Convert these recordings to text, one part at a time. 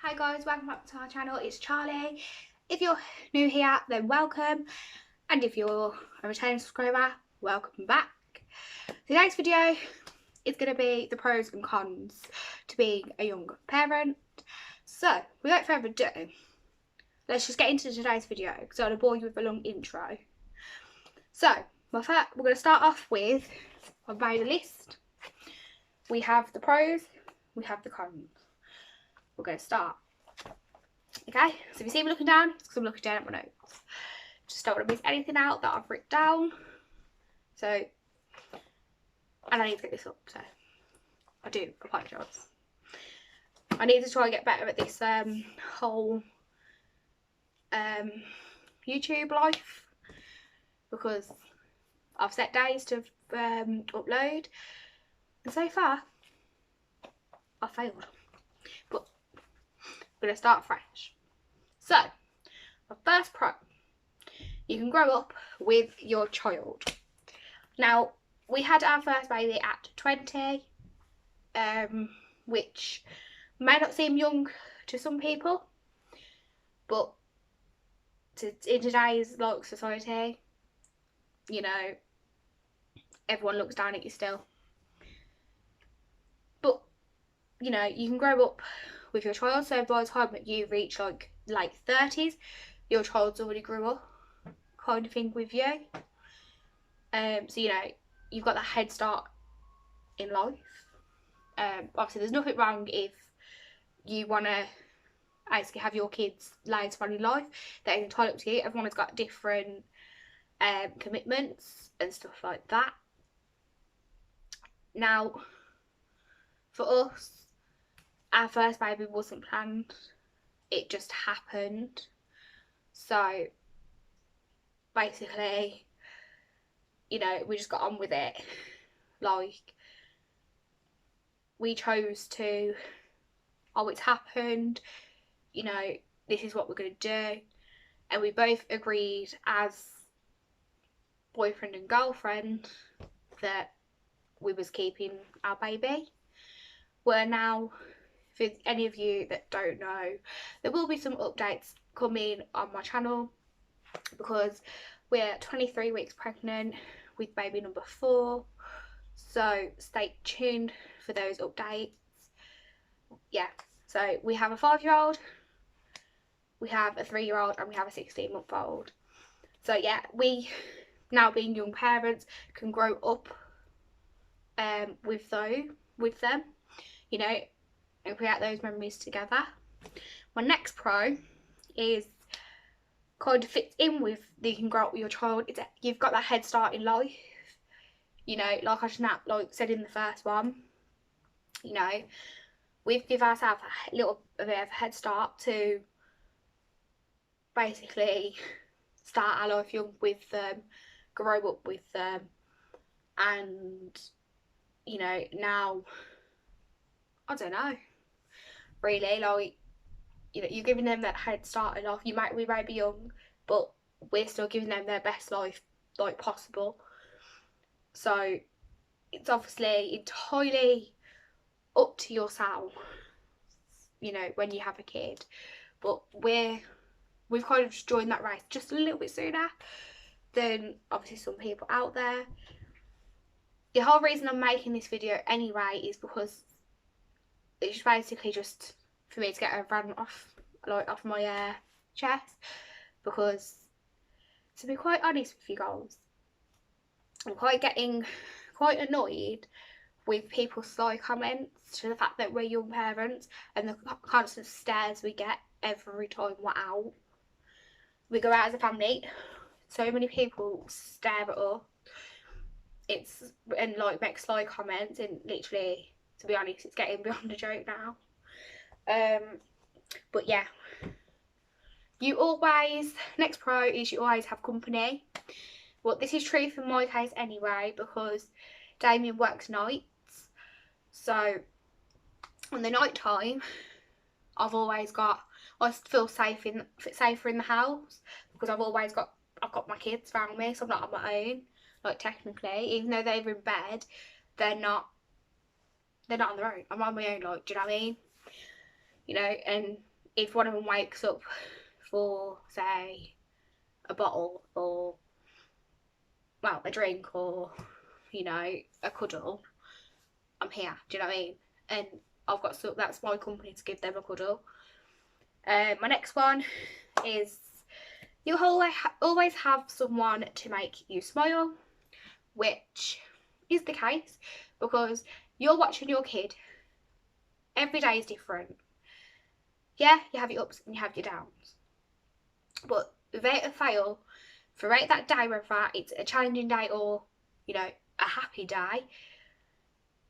Hi guys, welcome back to our channel. It's Charlie. If you're new here, then welcome, and if you're a returning subscriber, welcome back. Today's video is going to be the pros and cons to being a young parent. So without further ado, let's just get into today's video because I'm going to bore you with a long intro. So we're going to start off with, I've made a list. We have the pros, we have the cons. We're going to start. Okay, so if you see me looking down, it's because I'm looking down at my notes. Just don't want to miss anything out that I've written down. So, and I need to get this up, so I do apologise. I need to try and get better at this whole YouTube life, because I've set days to upload, and so far I've failed. But I'm going to start fresh. So, the first pro, you can grow up with your child. Now, we had our first baby at 20, which may not seem young to some people, but in today's society, you know, everyone looks down at you still. But, you know, you can grow up with your child, so by the time that you reach like late 30s, your child's already grew up, kind of thing, with you. So you know, you've got that head start in life. Obviously there's nothing wrong if you want to basically have your kids later on in life. That is entirely up to you. Everyone has got different commitments and stuff like that. Now, for us, our first baby wasn't planned, it just happened. So basically, you know, we just got on with it. Like, we chose to, oh, it's happened, you know, this is what we're going to do. And we both agreed as boyfriend and girlfriend that we was keeping our baby. We're now, for any of you that don't know, there will be some updates coming on my channel because we're 23 weeks pregnant with baby number 4, so stay tuned for those updates. Yeah, so we have a 5-year-old, we have a 3-year-old, and we have a 16-month-old. So yeah, we, now being young parents, can grow up with them, you know, and create those memories together. My next pro is kind of fits in with the you can grow up with your child. It's you've got that head start in life. You know, like I just said in the first one, you know, we've given ourselves a little bit of a head start to basically start our life young with them, grow up with them, and you know, now, I don't know, really, like, you know, you're giving them that head start in life. We may be young, but we're still giving them their best life like possible. So it's obviously entirely up to yourself, you know, when you have a kid. But we've kind of just joined that race just a little bit sooner than obviously some people out there. The whole reason I'm making this video anyway is because it's basically just for me to get a rant off my chest, because to be quite honest with you guys, I'm getting quite annoyed with people's sly comments to the fact that we're young parents and the constant stares we get every time we're out. We go out as a family, so many people stare at us. And like make sly comments, and literally, to be honest, it's getting beyond a joke now. But yeah, next pro is you always have company. Well, this is true for my case anyway, because Damien works nights, so on the night time I feel safer in the house, because I've got my kids around me, so I'm not on my own. Like, technically, even though they're in bed, they're not on their own. I'm on my own, like, do you know what I mean? You know, and if one of them wakes up for, say, a bottle or, well, a drink or, you know, a cuddle, I'm here. Do you know what I mean? And I've got, so that's my company to give them a cuddle. My next one is you always have someone to make you smile, which is the case because you're watching your kid. Every day is different. Yeah, you have your ups and you have your downs. But without a fail, throughout that day, whether it's a challenging day or, you know, a happy day,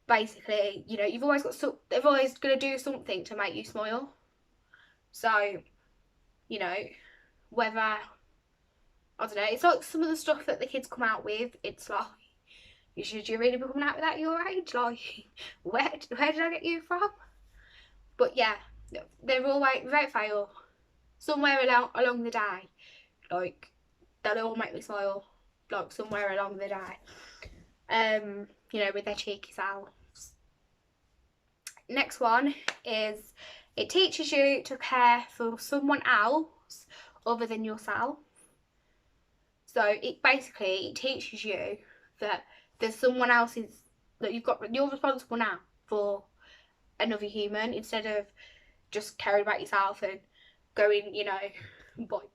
basically, you know, you've always got they're always going to do something to make you smile. So, you know, whether, I don't know, it's like some of the stuff that the kids come out with, it's like, should you really be coming out with that at your age? Like, where did I get you from? But yeah, they're always, without fail, somewhere along the day, like, they'll all make me smile, like, somewhere along the day. You know, with their cheeky selves. Next one is, it teaches you to care for someone else other than yourself. So it basically teaches you that there's someone else's, that you're responsible now for another human, instead of just caring about yourself and going, you know,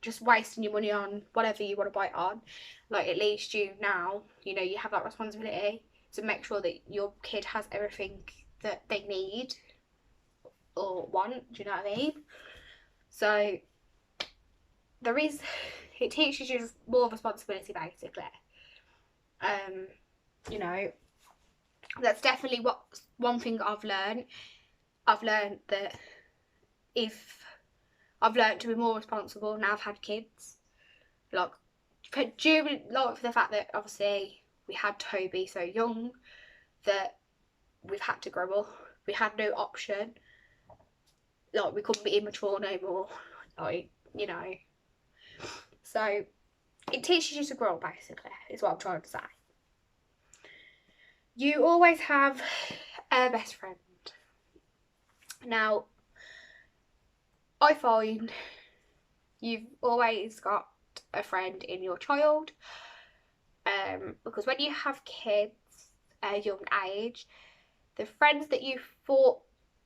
just wasting your money on whatever you want to buy it on. Like, at least you now, you know, you have that responsibility to make sure that your kid has everything that they need or want. Do you know what I mean? So it teaches you more responsibility, basically. You know, that's definitely one thing I've learned. I've learned that I've learned to be more responsible now I've had kids. Like, for the fact that obviously we had Toby so young, that we've had to grow up. We had no option. Like, we couldn't be immature no more. Like, you know. So it teaches you to grow, basically, is what I'm trying to say. You always have a best friend. Now, I find you've always got a friend in your child, because when you have kids at a young age, the friends that you thought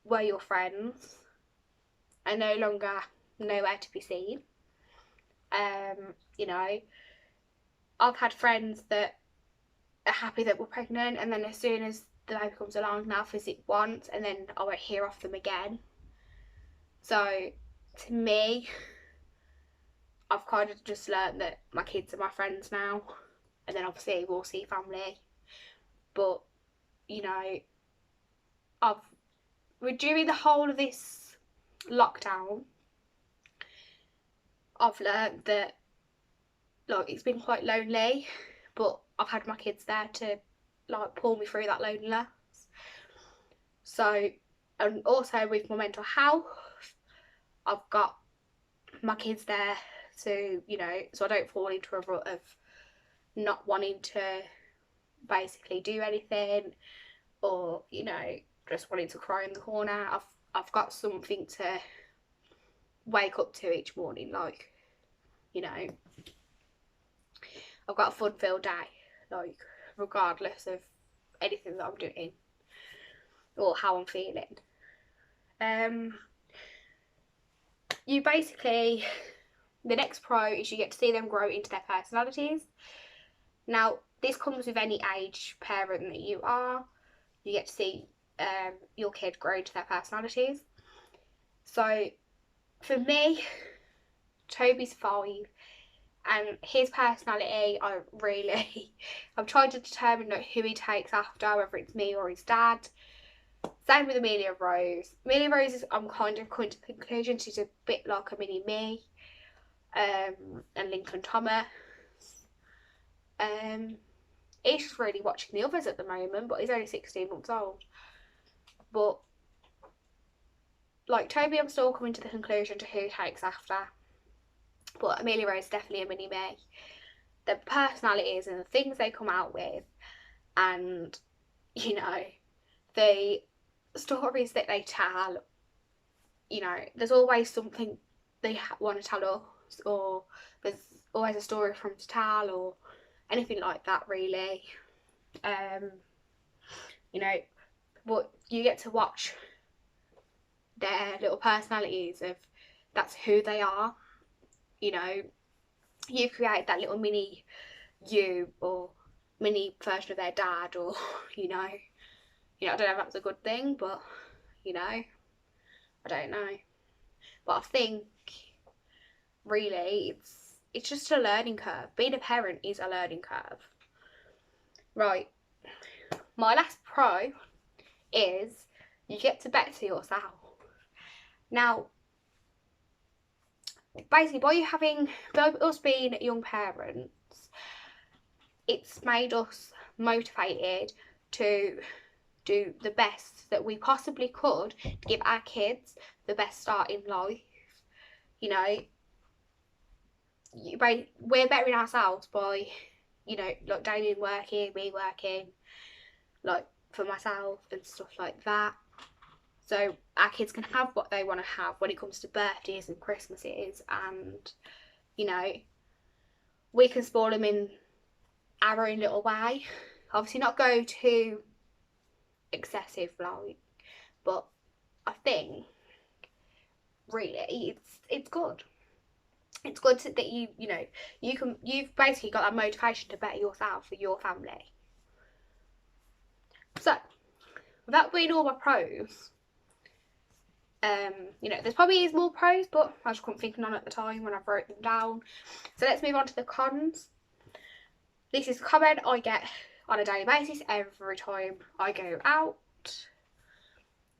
were your friends are no longer nowhere to be seen. You know, I've had friends that are happy that we're pregnant, and then as soon as the baby comes along, they'll visit once and then I won't hear off them again. So to me, I've kind of just learned that my kids are my friends now, and then obviously we'll see family. But, you know, during the whole of this lockdown, I've learned that, like, it's been quite lonely, but I've had my kids there to, like, pull me through that loneliness. So, and also with my mental health, I've got my kids there to, you know, so I don't fall into a rut of not wanting to basically do anything, or, you know, just wanting to cry in the corner. I've got something to wake up to each morning, like, you know, I've got a fun-filled day, like, regardless of anything that I'm doing or how I'm feeling. You basically, the next pro is you get to see them grow into their personalities. Now, this comes with any age parent that you are. You get to see your kid grow into their personalities. So, for me, Toby's 5, and his personality, I'm trying to determine, like, who he takes after, whether it's me or his dad. Same with Amelia Rose. Amelia Rose I'm kind of coming to the conclusion she's a bit like a mini me. And Lincoln Thomas. He's just really watching the others at the moment, but he's only 16 months old. But, like, Toby, I'm still coming to the conclusion to who he takes after. But Amelia Rose is definitely a mini me. The personalities and the things they come out with, and, you know, the stories that they tell, you know, there's always something they want to tell us, or there's always a story for them to tell, or anything like that, really. You know, but you get to watch their little personalities of that's who they are. You know, you create that little mini you, or mini version of their dad, or you know, I don't know if that's a good thing, but you know, I don't know. But I think really it's just a learning curve. Being a parent is a learning curve. Right, my last pro is you get to better yourself. Now, basically, by us being young parents, it's made us motivated to do the best that we possibly could to give our kids the best start in life. You know, we're bettering ourselves by, you know, like Damien working, me working, like for myself and stuff like that. So our kids can have what they want to have when it comes to birthdays and Christmases, and you know, we can spoil them in our own little way. Obviously not go too excessive, like, but I think really it's good. It's good that you know, you've basically got that motivation to better yourself for your family. So that being all my pros, you know, there's probably more pros, but I just couldn't think of none at the time when I wrote them down. So let's move on to the cons. This is a comment I get on a daily basis every time I go out,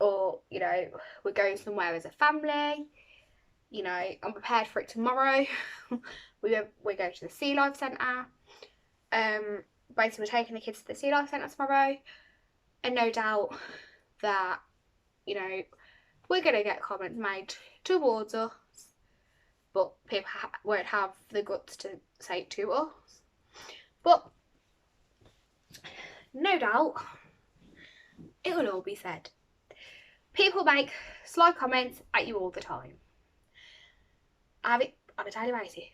or you know, we're going somewhere as a family. You know, I'm prepared for it tomorrow. we're going to the Sea Life Centre. Basically, we're taking the kids to the Sea Life Centre tomorrow, and no doubt that, you know, we're going to get comments made towards us, but people won't have the guts to say it to us. But no doubt it will all be said. People make sly comments at you all the time. I have it on a daily basis.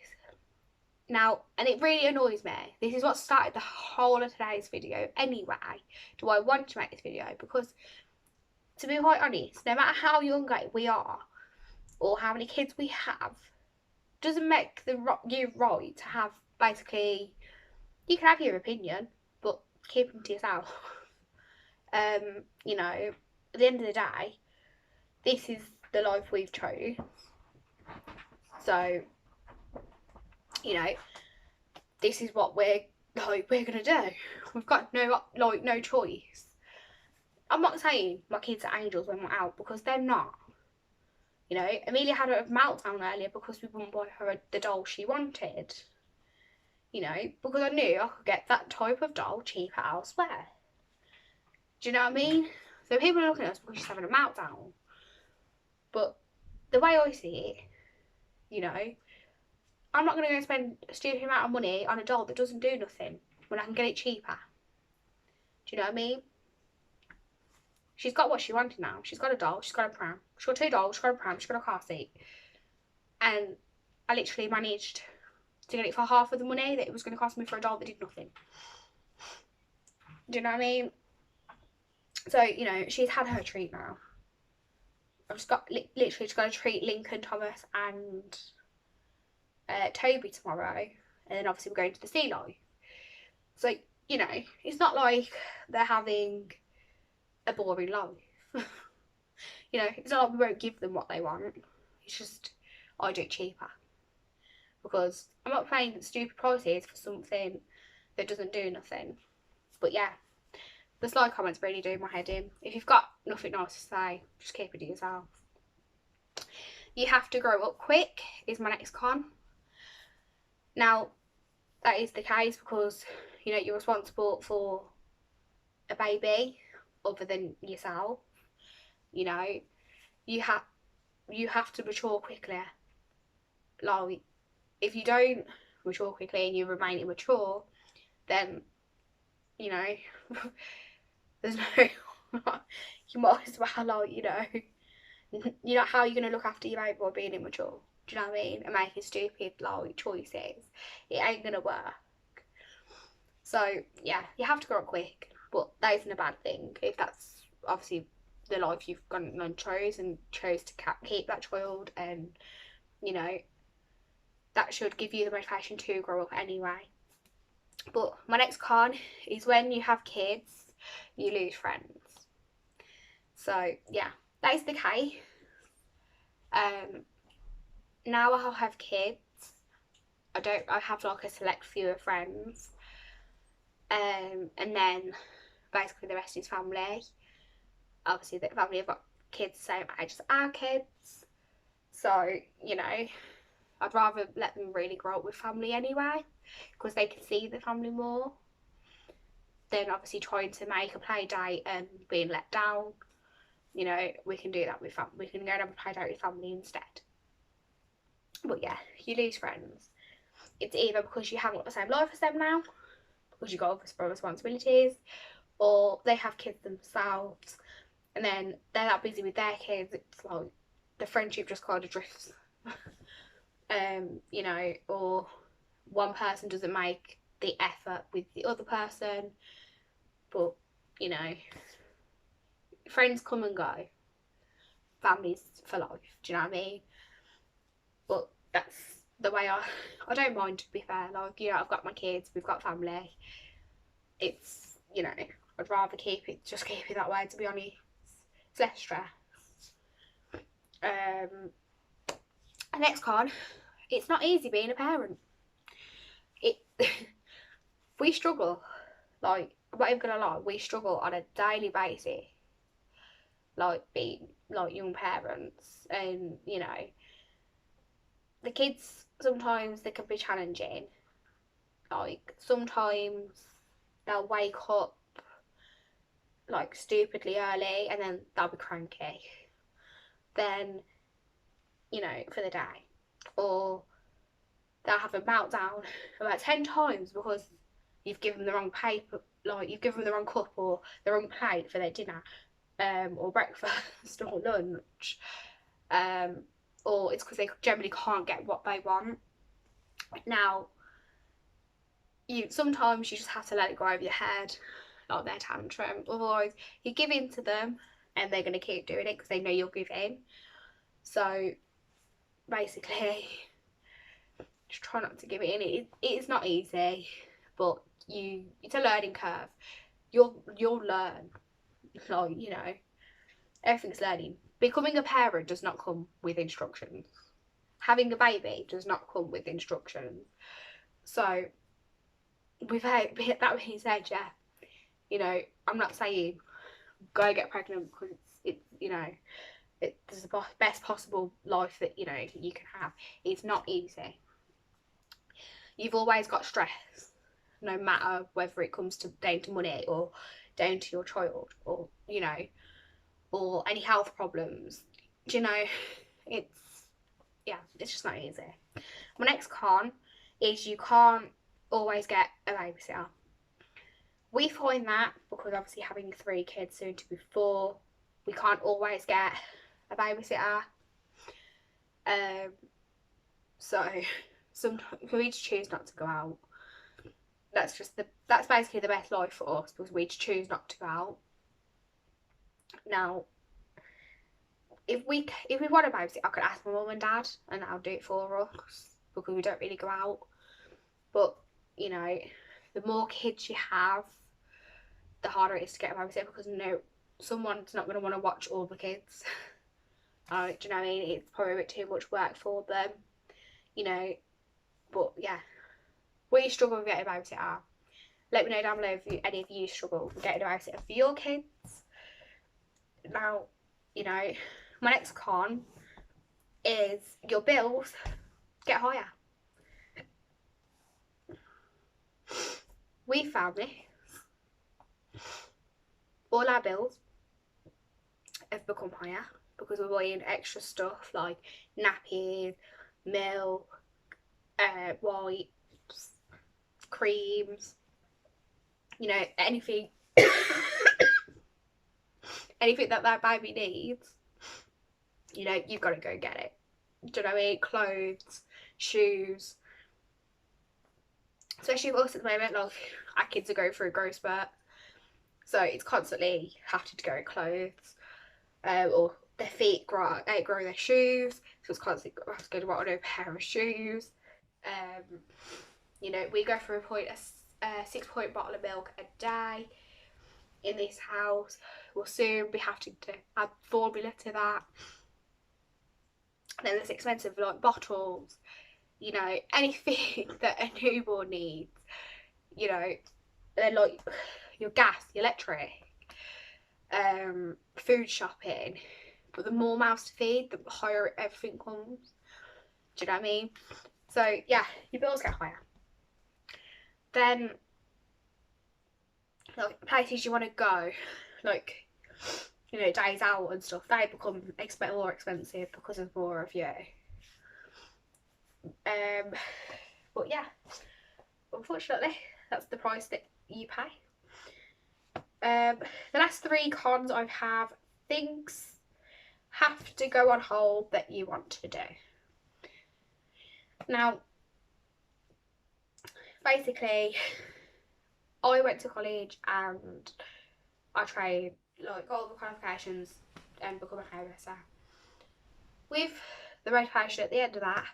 Now, and it really annoys me. This is what started the whole of today's video anyway. Do I want to make this video? Because, to be quite honest, no matter how young we are, or how many kids we have, doesn't make you right to have, basically, you can have your opinion, but keep them to yourself. You know, at the end of the day, this is the life we've chose. So, you know, this is what we're gonna do. We've got no choice. I'm not saying my kids are angels when we're out, because they're not. You know, Amelia had a meltdown earlier because we wouldn't buy her the doll she wanted. You know, because I knew I could get that type of doll cheaper elsewhere. Do you know what I mean? So people are looking at us because she's having a meltdown. But the way I see it, you know, I'm not going to go spend a stupid amount of money on a doll that doesn't do nothing when I can get it cheaper. Do you know what I mean? She's got what she wanted now. She's got a doll, she's got a pram. She's got 2 dolls, she's got a pram, she's got a car seat. And I literally managed to get it for half of the money that it was going to cost me for a doll that did nothing. Do you know what I mean? So, you know, she's had her treat now. I've just got, literally just got to treat Lincoln, Thomas and Toby tomorrow. And then obviously we're going to the Sea Life. So, you know, it's not like they're having a boring life. You know, it's not like we won't give them what they want. It's just, I do it cheaper. Because I'm not paying stupid prices for something that doesn't do nothing. But yeah, the sly comments really do my head in. If you've got nothing nice to say, just keep it to yourself. You have to grow up quick is my next con. Now, that is the case because, you know, you're responsible for a baby other than yourself. You know, you have to mature quickly. Like, if you don't mature quickly and you remain immature, then, you know, there's no, you might as well, like, you know, You know how you're going to look after your baby by being immature? Do you know what I mean? And making stupid like choices. It ain't going to work. So yeah, you have to grow up quick, but that isn't a bad thing if that's obviously the life you've gone and chose to keep that child, and you know that should give you the motivation to grow up anyway. But my next con is when you have kids, you lose friends. So yeah, that is the case. Now I have kids, I have like a select few of friends, and then basically the rest is family. Obviously the family have got kids the same age as our kids, so you know I'd rather let them really grow up with family anyway, because they can see the family more than obviously trying to make a play date and being let down. You know, we can do that with family. We can go and have a play date with family instead. But yeah, you lose friends. It's either because you haven't got the same life as them now, because you've got other responsibilities, or they have kids themselves, and then they're that busy with their kids, it's like the friendship just kind of drifts. You know, or one person doesn't make the effort with the other person, but you know, friends come and go, families for life, do you know what I mean? But that's the way I don't mind, to be fair. Like, you know, I've got my kids, we've got family. It's, you know, I'd rather keep it that way, to be honest. It's less stress. Next con, it's not easy being a parent. We struggle. Like, I'm not even gonna lie, we struggle on a daily basis. Like, being like young parents, and you know, the kids sometimes they can be challenging. Like, sometimes they'll wake up like stupidly early and then they'll be cranky then, you know, for the day, or they'll have a meltdown about 10 times because you've given them the wrong paper, like you've given them the wrong cup or the wrong plate for their dinner, or breakfast or lunch, or it's because they generally can't get what they want. Now, sometimes you just have to let it go over your head, like their tantrum. Otherwise, you give in to them, and they're going to keep doing it because they know you'll give in. So basically, just try not to give it in. It's not easy, but it's a learning curve. You'll learn. Like, you know, everything's learning. Becoming a parent does not come with instructions. Having a baby does not come with instructions. So, with that being said, yeah, you know, I'm not saying go get pregnant because it's you know, it's the best possible life that, you know, you can have. It's not easy. You've always got stress, no matter whether it comes down to money or down to your child, or you know, or any health problems. Do you know, it's just not easy. My next con is you can't always get a babysitter. We find that because obviously having 3 kids, soon to be 4, we can't always get a babysitter. So sometimes we just choose not to go out. That's basically the best life for us, because we choose not to go out. Now, if we want a babysitter, I could ask my mum and dad and I'll do it for us, because we don't really go out. But you know, the more kids you have, the harder it is to get a babysitter, because someone's not going to want to watch all the kids. Do you know what I mean? It's probably a bit too much work for them, you know. But yeah, we struggle with getting a babysitter. Let me know down below if any of you struggle with getting a babysitter for your kids. Now, you know, my next con is your bills get higher. We family, all our bills have become higher because we're buying extra stuff like nappies, milk, wipes, creams, you know, anything anything that baby needs. you know, you've got to go get it. Do you know what I mean? Clothes, shoes. Especially with us at the moment, like, our kids are going through a growth spurt. So it's constantly having to go clothes. Or their feet outgrow their shoes. So it's constantly going to want a new pair of shoes. You know, we go for a 6-point bottle of milk a day in this house. We'll soon be having to add formula to that. Then there's expensive like bottles, you know, anything that a newborn needs, you know, then like your gas, your electric, food shopping. But the more mouths to feed, the higher everything comes. Do you know what I mean? So yeah, your bills get higher. Then like places you want to go, like, you know, days out and stuff, they become more expensive because of more of you. But yeah, unfortunately, that's the price that you pay. The last 3 cons I have: things have to go on hold that you want to do. Now, basically, I went to college and I trained, like, all the qualifications and become a hairdresser. With the motivation at the end of that,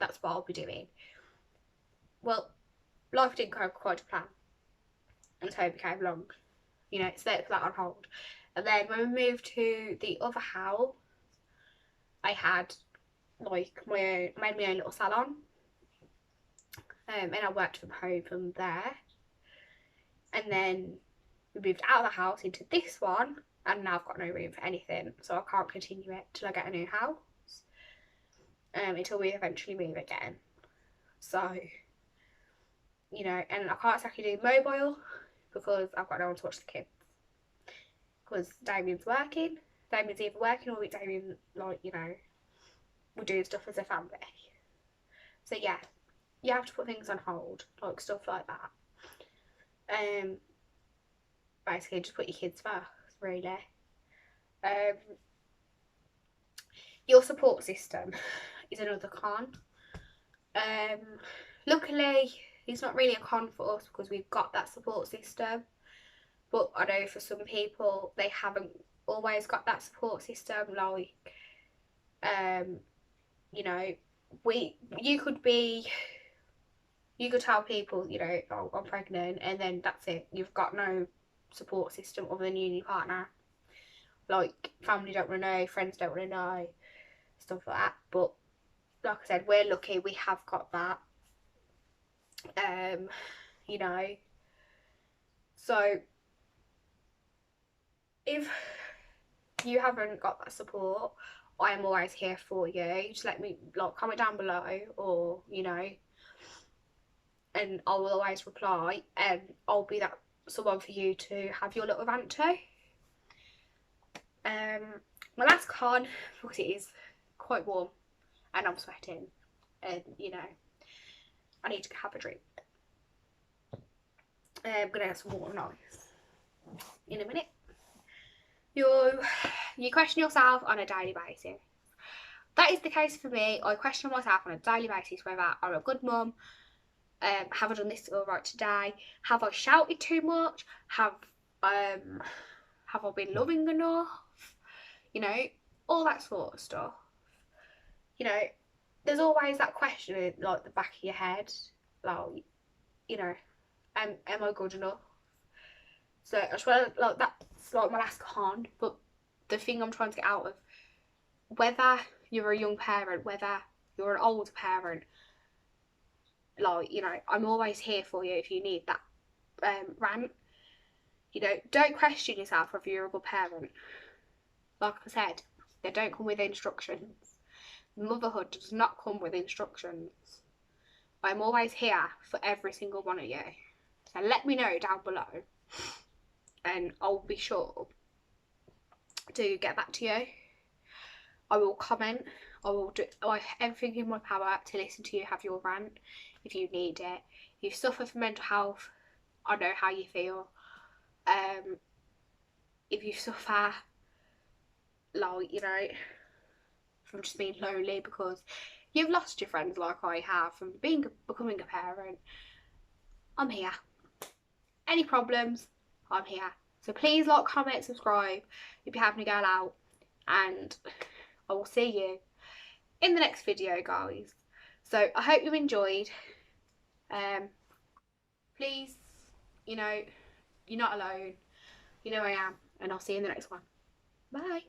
that's what I'll be doing. Well, life didn't go quite to plan, and so it became long. You know, it's there to put that on hold. And then when we moved to the other house, I had like made my own little salon, and I worked from home from there. And then we moved out of the house into this one, and now I've got no room for anything, so I can't continue it till I get a new house, until we eventually move again. So, you know, and I can't exactly do mobile because I've got no one to watch the kids. Because Damien's working. Damien's either working or Damien, like, you know, we're doing stuff as a family. So yeah, you have to put things on hold, like stuff like that. Basically just put your kids first, really. Your support system is another con. Luckily, it's not really a con for us because we've got that support system. But I know for some people, they haven't always got that support system. Like, you know, you could tell people, you know, oh, I'm pregnant, and then that's it. You've got no support system other than you and your partner. Like, family don't want to know, friends don't want to know, stuff like that. But like I said, we're lucky we have got that. You know, so if you haven't got that support, I am always here for you. Just let me, like, comment down below, or, you know, and I will always reply, and I'll be that someone for you to have your little rant to. My last con, because it is quite warm and I'm sweating, and, you know, I need to have a drink. I'm gonna get some water nice in a minute. You question yourself on a daily basis. That is the case for me. I question myself on a daily basis whether I'm a good mum. Have I done this all right today? Have I shouted too much? Have I been loving enough? You know, all that sort of stuff. You know, there's always that question in, like, the back of your head, like, you know, am I good enough? So I swear, like, that's like my last con. But the thing I'm trying to get out of, whether you're a young parent, whether you're an old parent, like, you know, I'm always here for you if you need that rant. You know, don't question yourself whether you're a good parent. Like I said, they don't come with instructions. Motherhood does not come with instructions. I'm always here for every single one of you. So let me know down below, and I'll be sure to get back to you. I will comment. I will do everything in my power to listen to you have your rant if you need it. If you suffer from mental health, I know how you feel. If you suffer, like, you know, from just being lonely because you've lost your friends like I have from becoming a parent, I'm here. Any problems, I'm here. So please like, comment, subscribe if you're having a girl out, and I will see you in the next video, guys. So I hope you enjoyed. Please, you know, you're not alone. You know I am, and I'll see you in the next one. Bye.